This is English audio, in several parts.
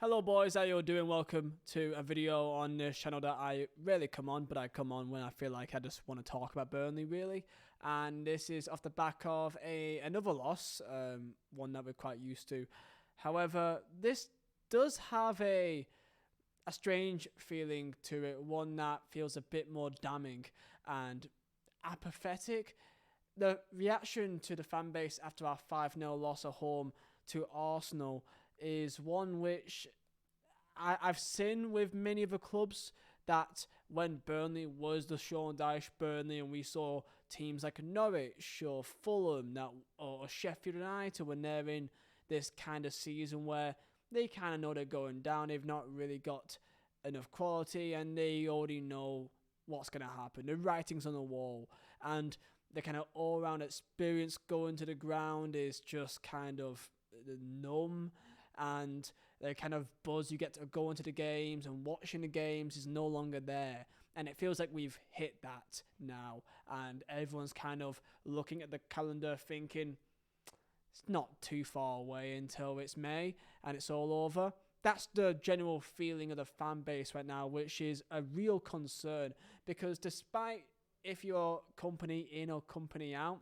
Hello boys, how you all doing? Welcome to a video on this channel that I rarely come on, but I come on when I feel like I just want to talk about Burnley really. And this is off the back of another loss, one that we're quite used to. However, this does have a strange feeling to it, one that feels a bit more damning and apathetic. The reaction to the fan base after our 5-0 loss at home to Arsenal is one which I've seen with many of the clubs, that when Burnley was the Sean Dyche Burnley and we saw teams like Norwich or Fulham or Sheffield United when they're in this kind of season where they kind of know they're going down, they've not really got enough quality and they already know what's going to happen. The writing's on the wall and the kind of all-round experience going to the ground is just kind of numb, and the kind of buzz you get to go into the games and watching the games is no longer there, and it feels like we've hit that now, and everyone's kind of looking at the calendar thinking it's not too far away until it's May and it's all over. That's the general feeling of the fan base right now, which is a real concern, because despite if you're company in or company out,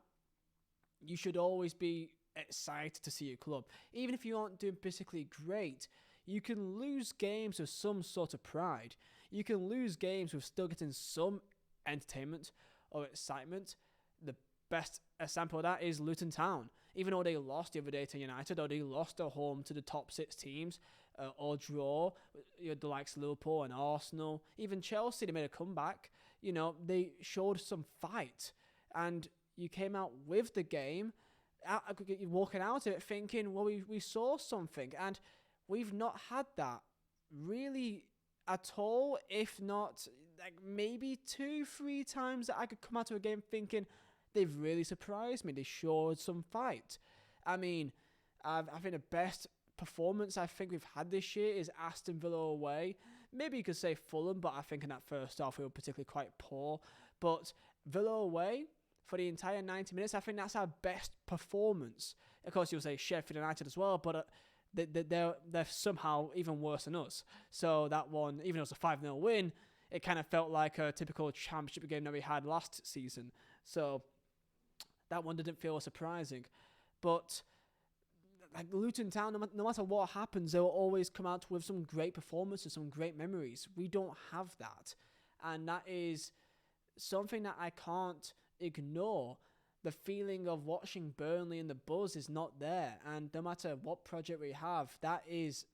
you should always be excited to see your club. Even if you aren't doing particularly great, you can lose games with some sort of pride. You can lose games with still getting some entertainment or excitement. The best example of that is Luton Town. Even though they lost the other day to United, or they lost at home to the top 6 teams, or draw, the likes of Liverpool and Arsenal, even Chelsea, they made a comeback. They showed some fight, and you came out with the game. You're walking out of it thinking, well, we saw something, and we've not had that really at all. If not, like maybe 2-3 times that I could come out of a game thinking they've really surprised me. They showed some fight. I mean, I think the best performance I think we've had this year is Aston Villa away. Maybe you could say Fulham, but I think in that first half we were particularly quite poor. But Villa away, for the entire 90 minutes, I think that's our best performance. Of course, you'll say Sheffield United as well, but they're somehow even worse than us. So that one, even though it was a 5-0 win, it kind of felt like a typical championship game that we had last season. So that one didn't feel surprising. But like Luton Town, no matter what happens, they will always come out with some great performances, some great memories. We don't have that. And that is something that I can't ignore. The feeling of watching Burnley and the buzz is not there, and no matter what project we have, that is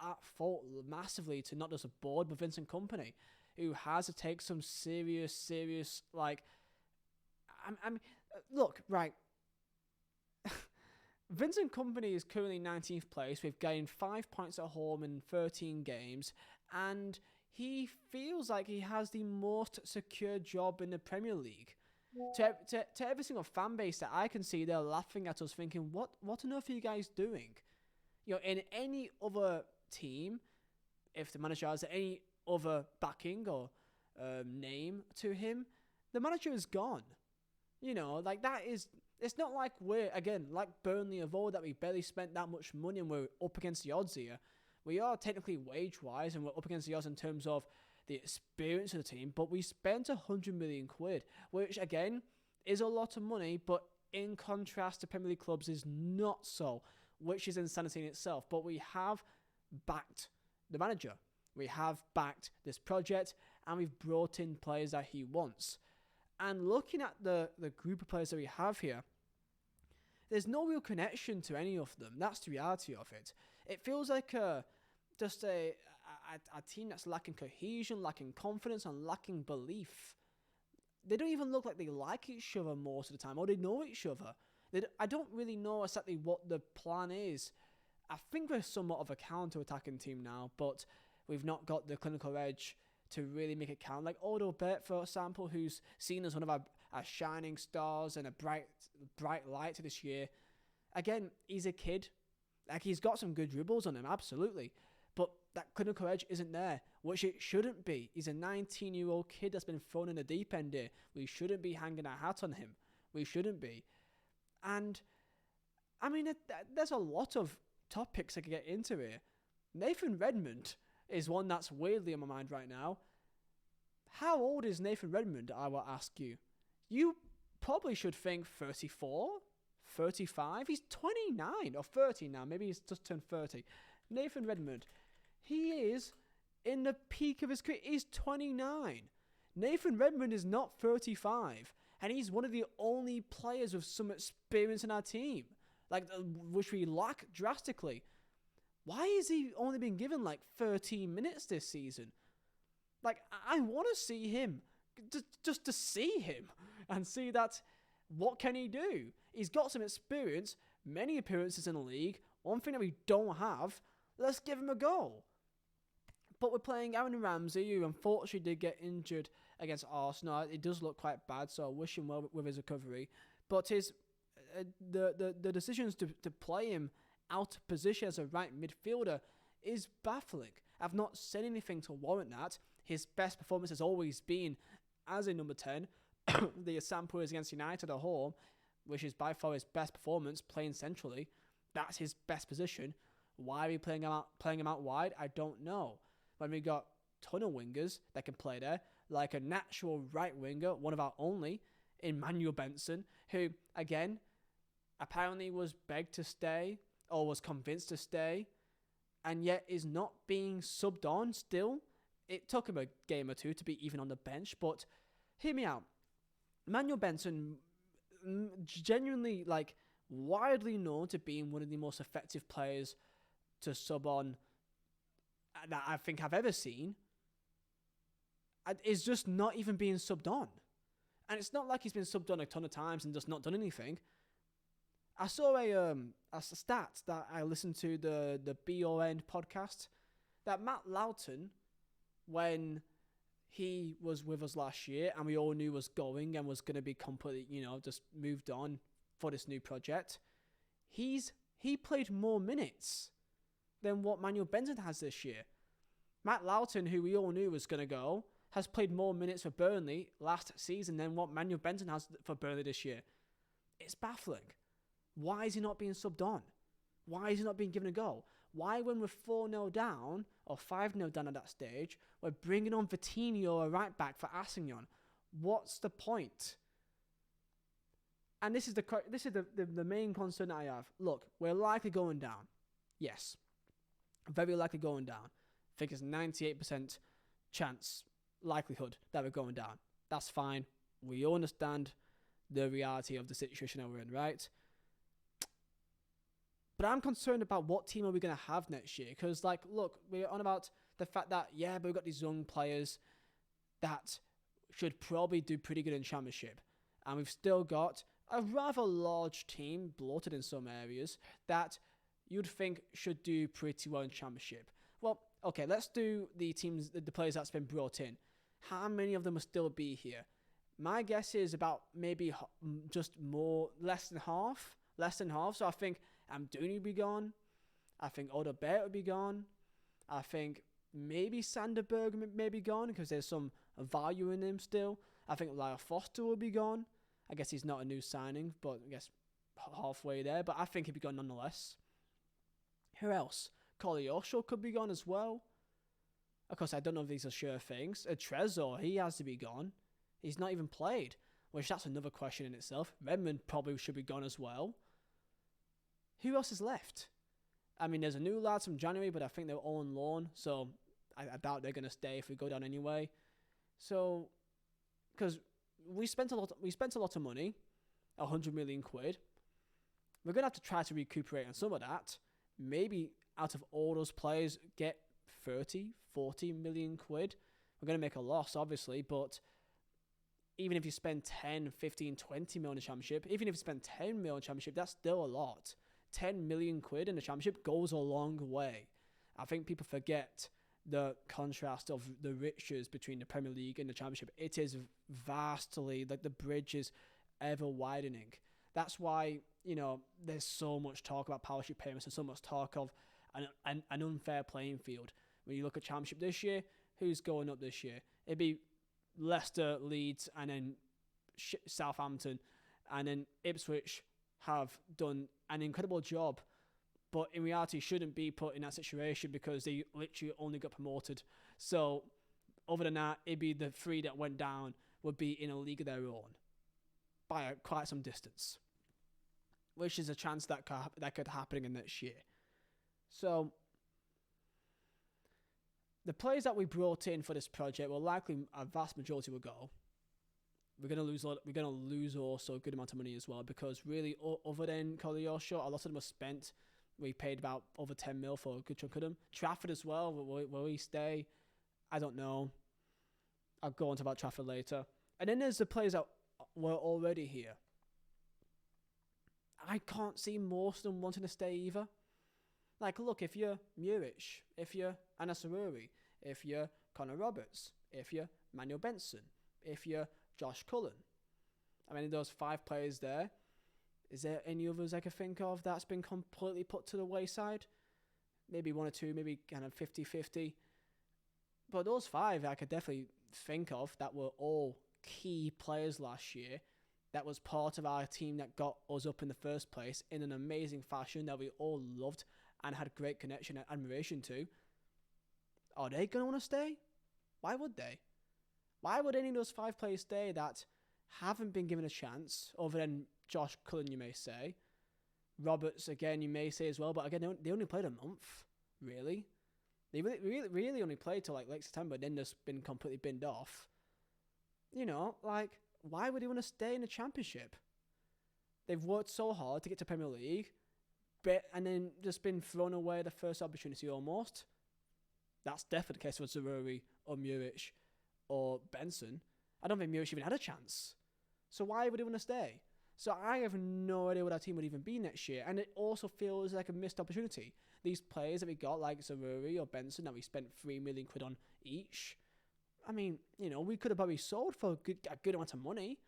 at fault massively to not just a board but Vincent Kompany, who has to take some serious like I mean, look, right. Vincent Kompany is currently 19th place. We've gained 5 points at home in 13 games, and he feels like he has the most secure job in the Premier League. To every single fan base that I can see, they're laughing at us thinking, what on earth are you guys doing? In any other team, if the manager has any other backing or name to him, the manager is gone. Like that is, it's not like we're, again, like Burnley of old, that we barely spent that much money and we're up against the odds here. We are technically wage-wise and we're up against the odds in terms of the experience of the team, but we spent 100 million quid, which again is a lot of money, but in contrast to Premier League clubs is not so, which is insanity in itself. But we have backed the manager, we have backed this project, and we've brought in players that he wants. And looking at the group of players that we have here, there's no real connection to any of them. That's the reality of it. It feels like just a team that's lacking cohesion, lacking confidence, and lacking belief. They don't even look like they like each other most of the time, or they know each other. I don't really know exactly what the plan is. I think we're somewhat of a counter-attacking team now, but we've not got the clinical edge to really make it count. Like Odo Bert, for example, who's seen as one of our shining stars and a bright light this year. Again, he's a kid. Like, he's got some good dribbles on him, absolutely. But that clinical edge isn't there, which it shouldn't be. He's a 19-year-old kid that's been thrown in the deep end here. We shouldn't be hanging our hat on him. We shouldn't be. And, I mean, there's a lot of topics I could get into here. Nathan Redmond is one that's weirdly on my mind right now. How old is Nathan Redmond, I will ask you? You probably should think 34, 35. He's 29 or 30 now. Maybe he's just turned 30. Nathan Redmond, he is in the peak of his career. He's 29. Nathan Redmond is not 35. And he's one of the only players with some experience in our team, which we lack drastically. Why has he only been given 13 minutes this season? I want to see him, just to see him and see that, what can he do? He's got some experience, many appearances in the league. One thing that we don't have, let's give him a go. But we're playing Aaron Ramsey, who unfortunately did get injured against Arsenal. It does look quite bad, so I wish him well with his recovery. But the decisions to play him out of position as a right midfielder is baffling. I've not said anything to warrant that. His best performance has always been as a number 10. The example is against United at home, which is by far his best performance, playing centrally. That's his best position. Why are we playing him out wide? I don't know. When we got a ton of wingers that can play there, like a natural right winger, one of our only, Emmanuel Benson, who, again, apparently was begged to stay or was convinced to stay, and yet is not being subbed on still. It took him a game or two to be even on the bench, but hear me out. Emmanuel Benson, genuinely, widely known to being one of the most effective players to sub on that I think I've ever seen, is just not even being subbed on. And it's not like he's been subbed on a ton of times and just not done anything. I saw a stat that I listened to the BON podcast, that Matt Lowton, when he was with us last year and we all knew was going and was going to be completely, just moved on for this new project, he played more minutes than what Manuel Benson has this year. Matt Lowton, who we all knew was going to go, has played more minutes for Burnley last season than what Manuel Benson has for Burnley this year. It's baffling. Why is he not being subbed on? Why is he not being given a go? Why, when we're 4-0 down, or 5-0 down at that stage, we're bringing on Vitinho, a right back, for Assignon? What's the point? And this is the main concern that I have. Look, we're likely going down. Yes. Very likely going down. I think it's 98% chance, likelihood that we're going down. That's fine. We understand the reality of the situation that we're in, right? But I'm concerned about what team are we going to have next year. Because, look, we're on about the fact that, but we've got these young players that should probably do pretty good in Championship. And we've still got a rather large team, bloated in some areas, that you'd think should do pretty well in Championship. Well, okay, let's do the teams, the players that's been brought in. How many of them will still be here? My guess is about maybe just less than half. So I think Amdouni will be gone. I think Odobert will be gone. I think maybe Sanderberg may be gone because there's some value in him still. I think Lyle Foster will be gone. I guess he's not a new signing, but I guess halfway there. But I think he'll be gone nonetheless. Who else? Koleosho could be gone as well. Of course, I don't know if these are sure things. Trezor, he has to be gone. He's not even played, which that's another question in itself. Redmond probably should be gone as well. Who else is left? I mean, there's a new lads from January, but I think they're all on loan, so I doubt they're going to stay if we go down anyway. So, because we spent a lot of money, 100 million quid. We're going to have to try to recuperate on some of that. Maybe out of all those players, get 30, 40 million quid. We're going to make a loss, obviously, but even if you spend 10, 15, 20 million in the Championship, even if you spend 10 million in the Championship, that's still a lot. 10 million quid in the Championship goes a long way. I think people forget the contrast of the riches between the Premier League and the Championship. It is vastly, the bridge is ever widening. That's why, there's so much talk about Powership payments and so much talk of an unfair playing field. When you look at Championship this year, who's going up this year? It'd be Leicester, Leeds, and then Southampton, and then Ipswich have done an incredible job but in reality shouldn't be put in that situation because they literally only got promoted. So other than that, it'd be the 3 that went down would be in a league of their own by quite some distance, which is a chance that could happen in next year. So the players that we brought in for this project will likely, a vast majority will go. We're gonna lose also a good amount of money as well, because really, other than Koleosho, a lot of them were spent. We paid about over 10 mil for a good chunk of them. Trafford as well. Will he stay? I don't know. I'll go on to about Trafford later. And then there's the players that were already here. I can't see most of them wanting to stay either. Like, look, if you're Muric, if you're Anasaruri, if you're Connor Roberts, if you're Manuel Benson, if you're Josh Cullen. I mean, those 5 players there. Is there any others I can think of that's been completely put to the wayside? Maybe 1 or 2, maybe kind of 50-50. But those 5 I could definitely think of that were all key players last year. That was part of our team that got us up in the first place in an amazing fashion that we all loved and had great connection and admiration to. Are they going to want to stay? Why would they? Why would any of those 5 players stay that haven't been given a chance, other than Josh Cullen, you may say? Roberts, again, you may say as well, but again, they only played a month, really. They really only played till like late September, then just been completely binned off. You know, like, why would they want to stay in the Championship? They've worked so hard to get to Premier League, and then just been thrown away the first opportunity almost. That's definitely the case for Zaruri or Muric or Benson. I don't think Muric even had a chance. So why would he want to stay? So I have no idea what our team would even be next year. And it also feels like a missed opportunity. These players that we got, like Zaruri or Benson, that we spent £3 million on each. I mean, you know, we could have probably sold for a good amount of money.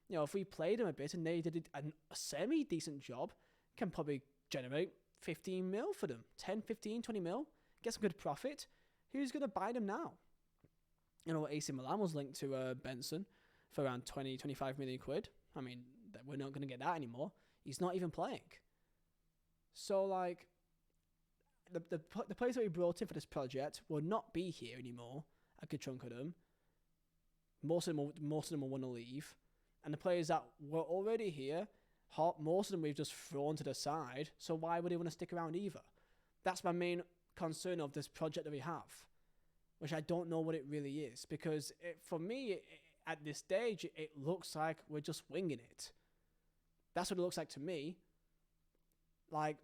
You know, if we played them a bit and they did a semi-decent job, can probably generate 15 mil for them. 10, 15, 20 mil. Get some good profit. Who's going to buy them now? You know, AC Milan was linked to Benson for around 20, 25 million quid. I mean, we're not going to get that anymore. He's not even playing. So, like, the players that we brought in for this project will not be here anymore. A good chunk of them. Most of them will want to leave. And the players that were already here, most of them we've just thrown to the side. So why would they want to stick around either? That's my main concern of this project that we have, which I don't know what it really is, because for me, at this stage, it looks like we're just winging it. That's what it looks like to me. Like,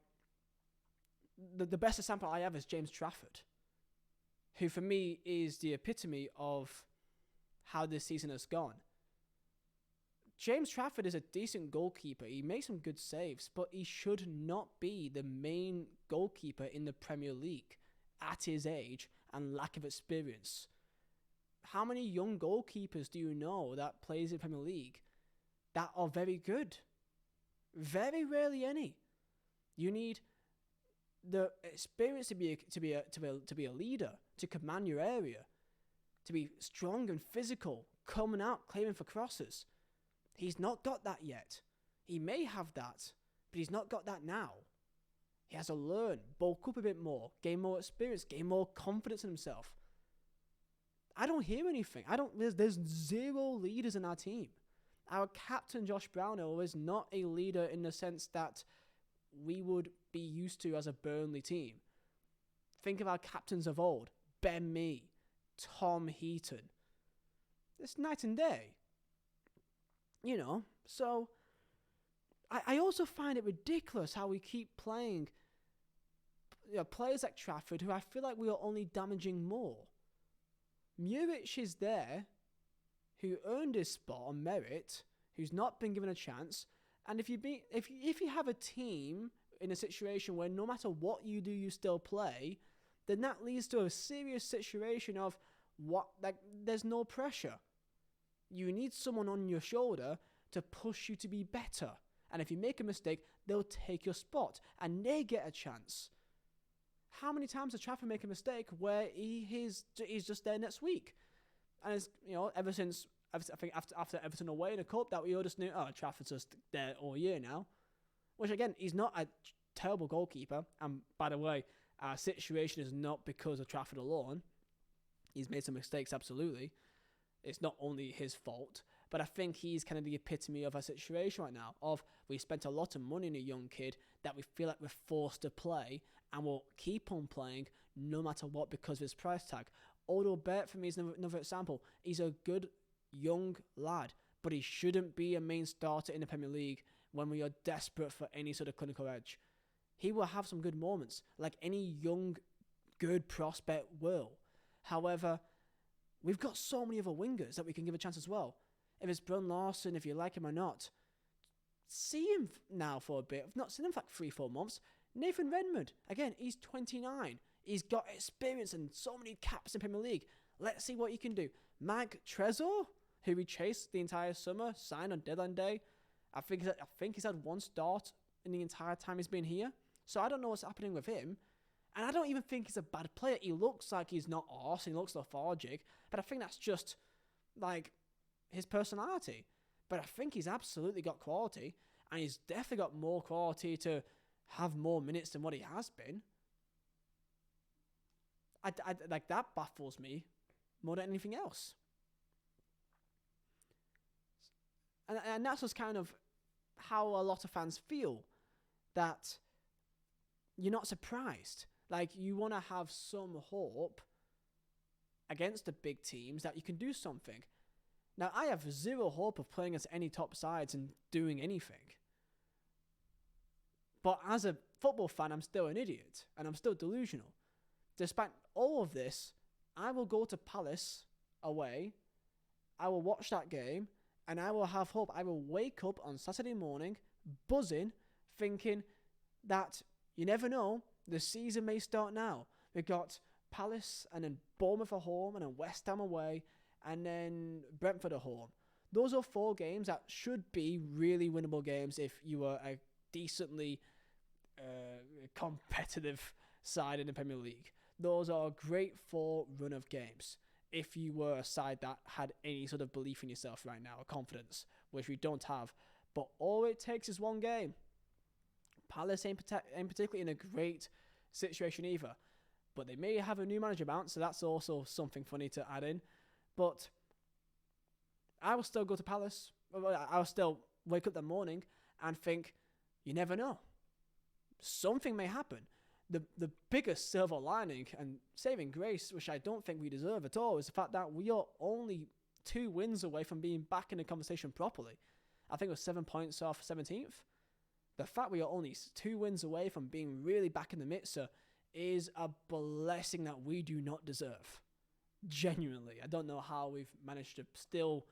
the best example I have is James Trafford, who for me is the epitome of how this season has gone. James Trafford is a decent goalkeeper. He makes some good saves, but he should not be the main goalkeeper in the Premier League at his age and lack of experience. How many young goalkeepers do you know that plays in the Premier League that are very good? Very rarely any. You need the experience to be a leader, to command your area, to be strong and physical, coming out, claiming for crosses. He's not got that yet. He may have that, but he's not got that now. He has to learn, bulk up a bit more, gain more experience, gain more confidence in himself. I don't hear anything. There's 0 leaders in our team. Our captain, Josh Brownhill, is not a leader in the sense that we would be used to as a Burnley team. Think of our captains of old. Ben Mee, Tom Heaton. It's night and day. You know, so I also find it ridiculous how we keep playing players like Trafford, who I feel like we are only damaging more. Muric is there, who earned his spot on merit, who's not been given a chance. And if you have a team in a situation where no matter what you do, you still play, then that leads to a serious situation of there's no pressure. You need someone on your shoulder to push you to be better. And if you make a mistake, they'll take your spot and they get a chance. How many times does Trafford make a mistake where he's just there next week? And it's, ever since, I think after Everton away in a cup, that we all just knew, Trafford's just there all year now. Which again, he's not a terrible goalkeeper. And by the way, our situation is not because of Trafford alone. He's made some mistakes, absolutely. It's not only his fault. But I think he's kind of the epitome of our situation right now. Of we spent a lot of money on a young kid that we feel like we're forced to play, and we'll keep on playing no matter what because of his price tag. Odo Bert for me is another example. He's a good young lad, but he shouldn't be a main starter in the Premier League when we are desperate for any sort of clinical edge. He will have some good moments, like any young, good prospect will. However, we've got so many other wingers that we can give a chance as well. If it's Brun Larson, if you like him or not, see him now for a bit. I've not seen him for like 3-4 months. Nathan Redmond, again, he's 29. He's got experience and so many caps in Premier League. Let's see what he can do. Mag Trezor, who we chased the entire summer, signed on deadline day. I think he's had one start in the entire time he's been here. So I don't know what's happening with him. And I don't even think he's a bad player. He looks like he's not awesome. He looks lethargic. But I think that's just like his personality. But I think he's absolutely got quality. And he's definitely got more quality to have more minutes than what he has been. I like that baffles me more than anything else. And that's just kind of how a lot of fans feel. That you're not surprised. Like, you want to have some hope against the big teams that you can do something. Now, I have zero hope of playing against any top sides and doing anything. But as a football fan, I'm still an idiot. And I'm still delusional. Despite all of this, I will go to Palace away. I will watch that game. And I will have hope. I will wake up on Saturday morning, buzzing, thinking that you never know, the season may start now. We've got Palace and then Bournemouth at home and then West Ham away and then Brentford at home. Those are 4 games that should be really winnable games if you are a decently competitive side in the Premier League. Those are a great 4 run of games if you were a side that had any sort of belief in yourself right now, or confidence, which we don't have. But all it takes is one game. Palace ain't particularly in a great situation either. But they may have a new manager bounce, so that's also something funny to add in. But I will still go to Palace. I will still wake up that morning and think, you never know. Something may happen. The biggest silver lining and saving grace, which I don't think we deserve at all, is the fact that we are only 2 wins away from being back in the conversation properly. I think it was 7 points off 17th. The fact we are only 2 wins away from being really back in the mixer is a blessing that we do not deserve. Genuinely. I don't know how we've managed to still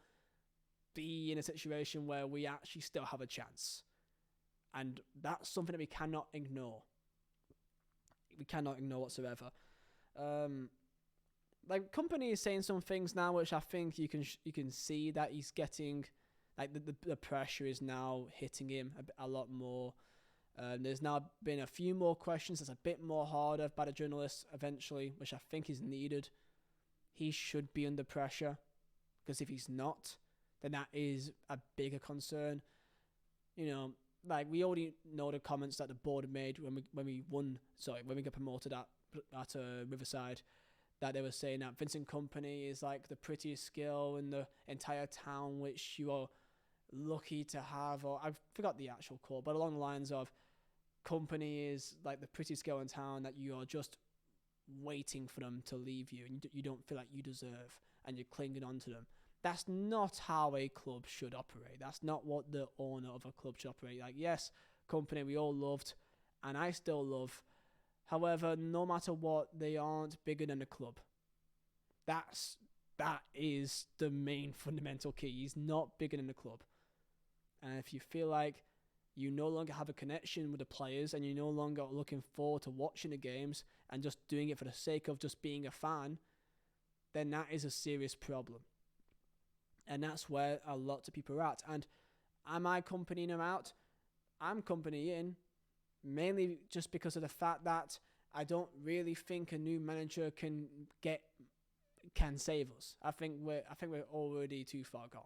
be in a situation where we actually still have a chance. And that's something that we cannot ignore. We cannot ignore whatsoever. Like, Company is saying some things now, which I think you can see that he's getting, like, the pressure is now hitting him a lot more. There's now been a few more questions that's a bit more harder by the journalists eventually, which I think is needed. He should be under pressure, because if he's not, then that is a bigger concern. You know, like, we already know the comments that the board made when we got promoted at Riverside, that they were saying that Vincent Kompany is like the prettiest girl in the entire town, which you are lucky to have, or I forgot the actual quote, but along the lines of Kompany is like the prettiest girl in town that you are just waiting for them to leave you, and you don't feel like you deserve, and you're clinging on to them. That's not how a club should operate. That's not what the owner of a club should operate. Like, yes, Kompany we all loved, and I still love. However, no matter what, they aren't bigger than the club. That is the main fundamental key. He's not bigger than the club. And if you feel like you no longer have a connection with the players and you're no longer looking forward to watching the games and just doing it for the sake of just being a fan, then that is a serious problem. And that's where a lot of people are at. And am I Kompanying him out? I'm Kompany in, mainly just because of the fact that I don't really think a new manager can save us. I think we're already too far gone.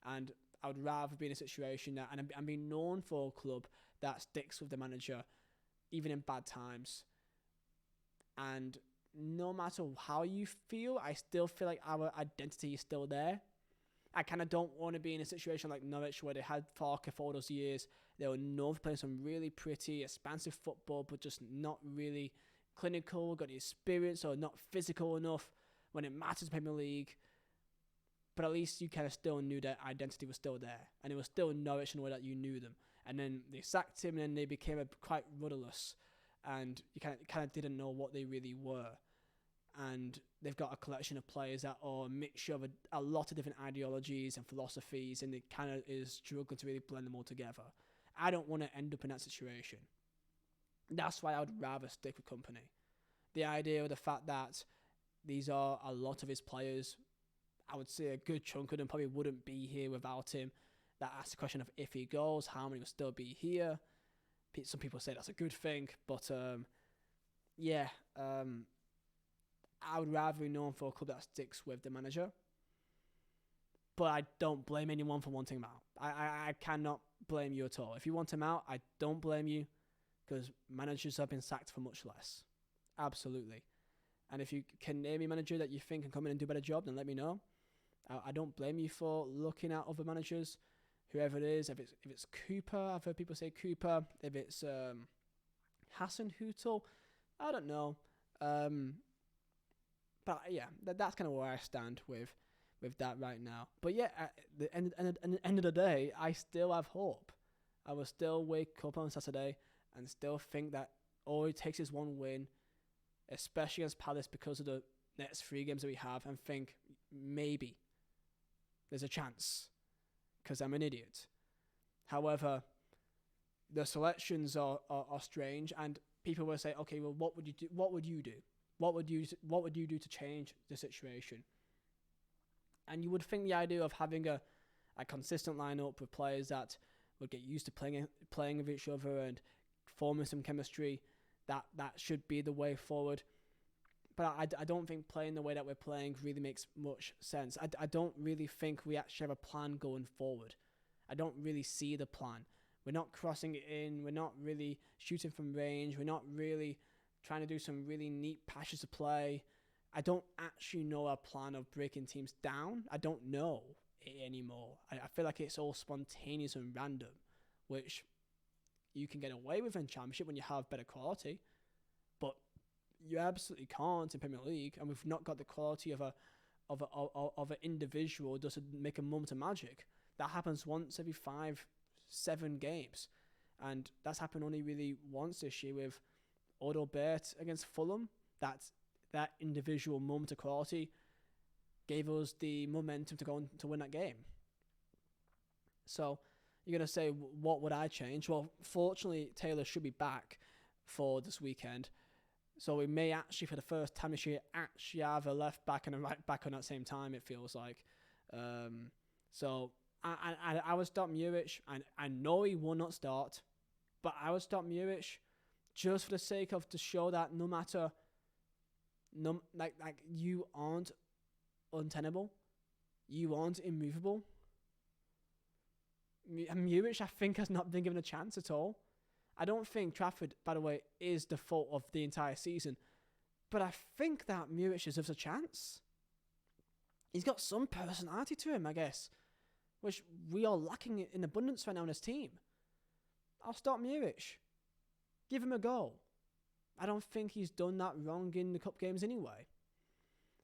And I would rather be in a situation that, and I'm being known for a club that sticks with the manager even in bad times. And no matter how you feel, I still feel like our identity is still there. I kind of don't want to be in a situation like Norwich where they had Farke for all those years. They were known for playing some really pretty, expansive football, but just not really clinical, got the experience, or not physical enough when it matters in the Premier League. But at least you kind of still knew that identity was still there. And it was still Norwich in the way that you knew them. And then they sacked him, and then they became quite rudderless. And you kind of didn't know what they really were. And they've got a collection of players that are a mixture of a lot of different ideologies and philosophies, and it kind of is struggling to really blend them all together. I don't want to end up in that situation. That's why I would rather stick with company. The idea of the fact that these are a lot of his players, I would say a good chunk of them probably wouldn't be here without him. That asks the question of if he goes, how many will still be here. Some people say that's a good thing, but I would rather be known for a club that sticks with the manager. But I don't blame anyone for wanting him out. I cannot blame you at all. If you want him out, I don't blame you, because managers have been sacked for much less. Absolutely. And if you can name a manager that you think can come in and do a better job, then let me know. I don't blame you for looking at other managers, whoever it is. If it's Cooper, I've heard people say Cooper. If it's Hassan Hüttel, I don't know. But yeah, that's kind of where I stand with that right now. But yeah, at the end of the day, I still have hope. I will still wake up on Saturday and still think that all it takes is one win, especially against Palace, because of the next 3 games that we have, and think maybe there's a chance, because I'm an idiot. However, the selections are strange, and people will say, okay, well, what would you do? What would you do? What would you do to change the situation? And you would think the idea of having a consistent lineup with players that would get used to playing with each other and forming some chemistry, that should be the way forward. But I don't think playing the way that we're playing really makes much sense. I don't really think we actually have a plan going forward. I don't really see the plan. We're not crossing it in. We're not really shooting from range. We're not really trying to do some really neat patches of play. I don't actually know a plan of breaking teams down. I don't know it anymore. I feel like it's all spontaneous and random, which you can get away with in Championship when you have better quality, but you absolutely can't in Premier League, and we've not got the quality of an individual just to make a moment of magic. That happens once every 5-7 games, and that's happened only really once this year with Odobert against Fulham. That individual moment of quality gave us the momentum to go on to win that game. So you're going to say, what would I change? Well, fortunately, Taylor should be back for this weekend. So we may actually, for the first time this year, actually have a left back and a right back on at the same time, it feels like. So I would start Muric. I know he will not start, but I would start Muric just for the sake of to show that no matter, like you aren't untenable, you aren't immovable. Muric, I think, has not been given a chance at all. I don't think Trafford, by the way, is the fault of the entire season, but I think that Muric deserves a chance. He's got some personality to him, I guess, which we are lacking in abundance right now in his team. I'll start Muric. Give him a go. I don't think he's done that wrong in the cup games anyway.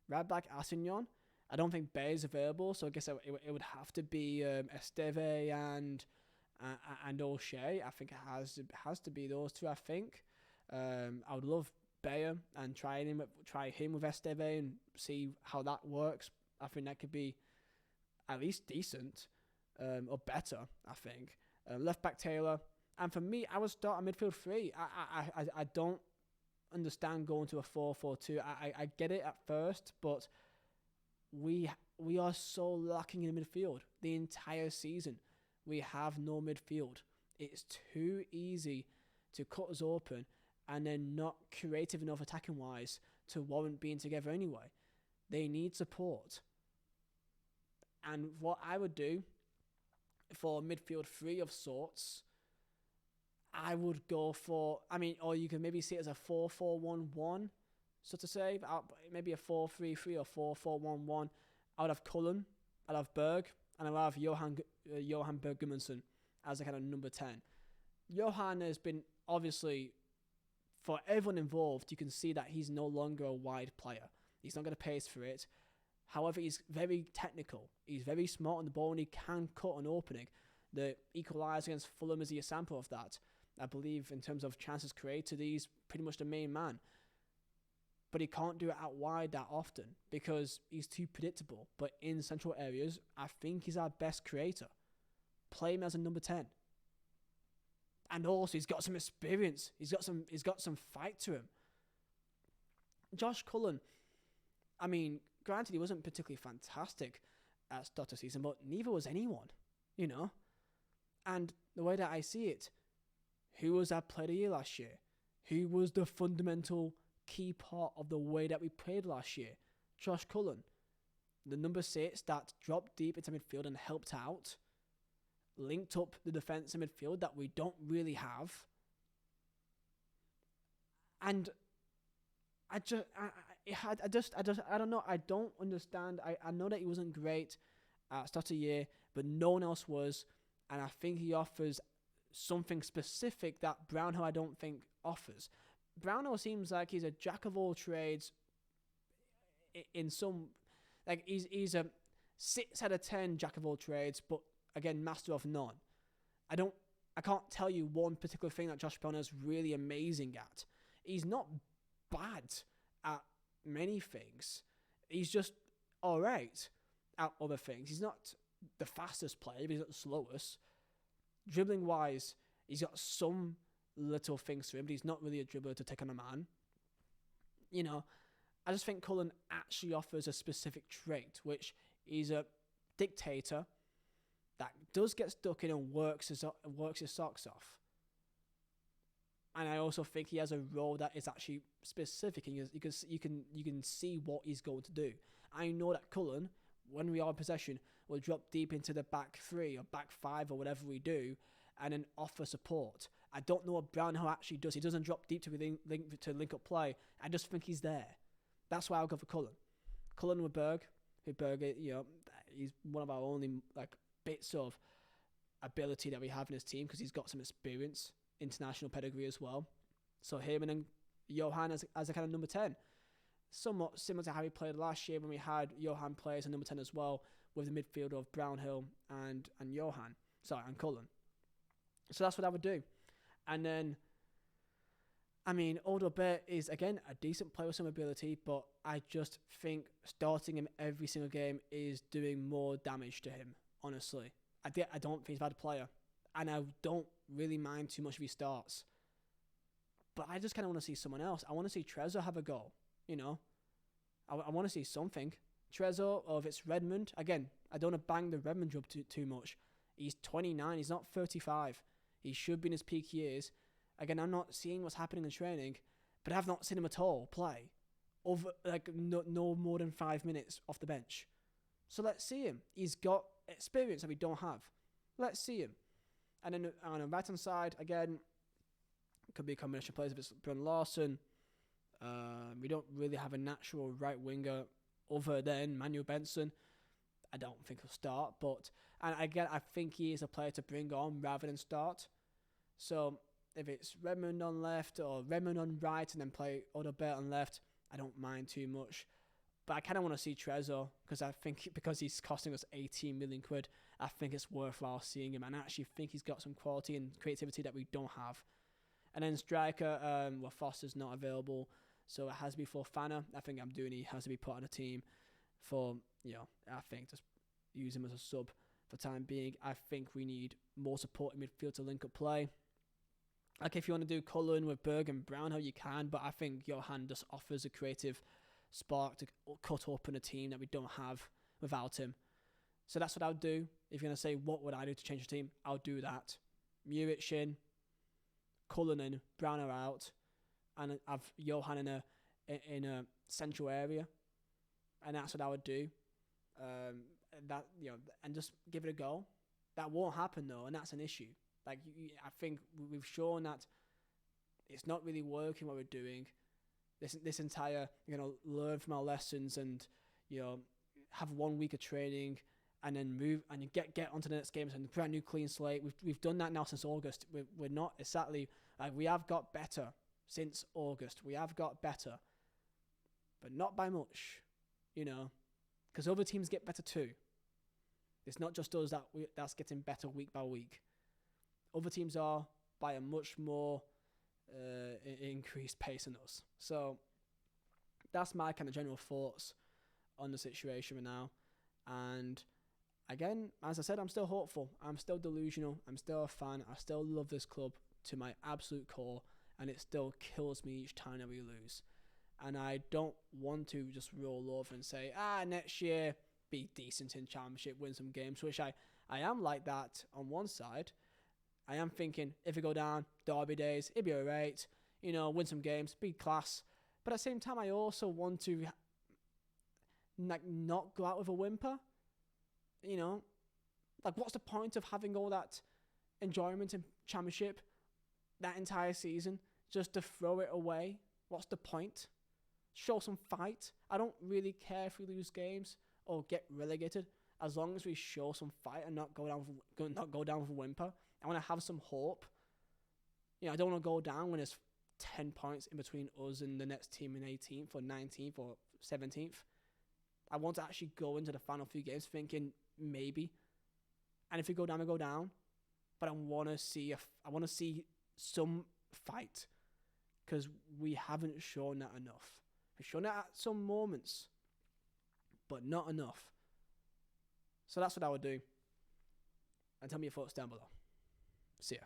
Right back, Assignon. I don't think Bay is available, so I guess it would have to be Esteve and O'Shea. I think it has to be those two. I think I would love Bayer and try him with Esteve and see how that works. I think that could be at least decent or better. I think left back Taylor, and for me, I would start a midfield 3. I don't understand going to a 4-4-2. I get it at first, but we are so lacking in midfield the entire season. We have no midfield. It's too easy to cut us open and then not creative enough attacking wise to warrant being together anyway. They need support. And what I would do for midfield 3 of sorts, I would go for, I mean, or you can maybe see it as a 4-4-1-1, so to say, maybe a 4-3-3 or 4-4-1-1. I would have Cullen, I'd have Berg, and I'd have Johan Berg Gudmundsson as a kind of number 10. Johan has been, obviously, for everyone involved, you can see that he's no longer a wide player. He's not going to pace for it. However, he's very technical. He's very smart on the ball, and he can cut an opening. The equaliser against Fulham is a sample of that. I believe in terms of chances created, he's pretty much the main man. But he can't do it out wide that often because he's too predictable. But in central areas, I think he's our best creator. Play him as a number 10. And also, he's got some experience. He's got some fight to him. Josh Cullen, I mean, granted, he wasn't particularly fantastic at start of season, but neither was anyone, you know? And the way that I see it, who was our player of the year last year? Who was the fundamental key part of the way that we played last year? Josh Cullen, the number 6 that dropped deep into midfield and helped out, linked up the defence in midfield that we don't really have. And I don't know. I don't understand. I know that he wasn't great at start of the year, but no one else was. And I think he offers something specific that Brownhill I don't think offers. Brownhill seems like he's a jack of all trades in some, like he's a 6 out of 10 jack of all trades, but again, master of none. I can't tell you one particular thing that Josh Brownhill is really amazing at. He's not bad at many things. He's just alright at other things. He's not the fastest player, but he's not the slowest. Dribbling wise, he's got some little things to him, but he's not really a dribbler to take on a man. You know, I just think Cullen actually offers a specific trait, which is a dictator that does get stuck in and works his socks off. And I also think he has a role that is actually specific, and you can see what he's going to do. I know that Cullen, when we are in possession, will drop deep into the back 3 or back 5 or whatever we do, and then offer support. I don't know what Brownhill actually does. He doesn't drop deep to link up play. I just think he's there. That's why I'll go for Cullen. Cullen with Berg, you know, he's one of our only bits of ability that we have in his team because he's got some experience, international pedigree as well. So him and then Johan as a kind of number 10. Somewhat similar to how we played last year when we had Johan play as a number 10 as well, with the midfield of Brownhill and Cullen. So that's what I would do. And then, I mean, Odo Bet is, again, a decent player with some ability, but I just think starting him every single game is doing more damage to him, honestly. I don't think he's a bad player, and I don't really mind too much if he starts. But I just kind of want to see someone else. I want to see Trezor have a go, you know. I want to see something. Trezor, or if it's Redmond, again, I don't want to bang the Redmond job too much. He's 29, he's not 35. He should be in his peak years. Again, I'm not seeing what's happening in training, but I've not seen him at all play. Over no more than 5 minutes off the bench. So let's see him. He's got experience that we don't have. Let's see him. And then on the right-hand side, again, it could be a combination of players. If it's Brun Larson, we don't really have a natural right winger other than Manuel Benson. I don't think he'll start, and again, I think he is a player to bring on rather than start. So if it's Redmond on left or Redmond on right and then play Odobert on left, I don't mind too much. But I kind of want to see Trezor because I think because he's costing us 18 million quid, I think it's worthwhile seeing him, and I actually think he's got some quality and creativity that we don't have. And then striker, Foster's not available, so it has to be for Fana. I think Amdouni has to be put on a team for, I think just use him as a sub for time being. I think we need more support in midfield to link up play. Like if you want to do Cullen with Berg and Brownhill, you can, but I think Johan just offers a creative spark to cut open a team that we don't have without him. So that's what I would do. If you're going to say, what would I do to change the team? I'll do that. Muric in, Cullen in, Brownhill out, and have Johan in a central area. And that's what I would do. And just give it a go. That won't happen though, and that's an issue. Like, I think we've shown that it's not really working what we're doing. This entire, learn from our lessons and, have 1 week of training and then move and you get onto the next games and brand new clean slate. We've done that now since August. We're not exactly, like, we have got better since August. We have got better, but not by much, because other teams get better too. It's not just us that's getting better week by week. Other teams are by a much more increased pace than us. So that's my kind of general thoughts on the situation right now. And again, as I said, I'm still hopeful. I'm still delusional. I'm still a fan. I still love this club to my absolute core, and it still kills me each time that we lose. And I don't want to just roll over and say, next year, be decent in Championship, win some games, which I am like that on one side. I am thinking, if we go down, derby days, it'd be all right. Win some games, be class. But at the same time, I also want to not go out with a whimper. What's the point of having all that enjoyment in Championship, that entire season, just to throw it away? What's the point? Show some fight. I don't really care if we lose games or get relegated, as long as we show some fight and not go down with a whimper. I want to have some hope. I don't want to go down when there's 10 points in between us and the next team in 18th or 19th or 17th. I want to actually go into the final few games thinking maybe. And if we go down, we go down. But I want to see some fight, because we haven't shown that enough. We've shown that at some moments, but not enough. So that's what I would do. And tell me your thoughts down below. See ya.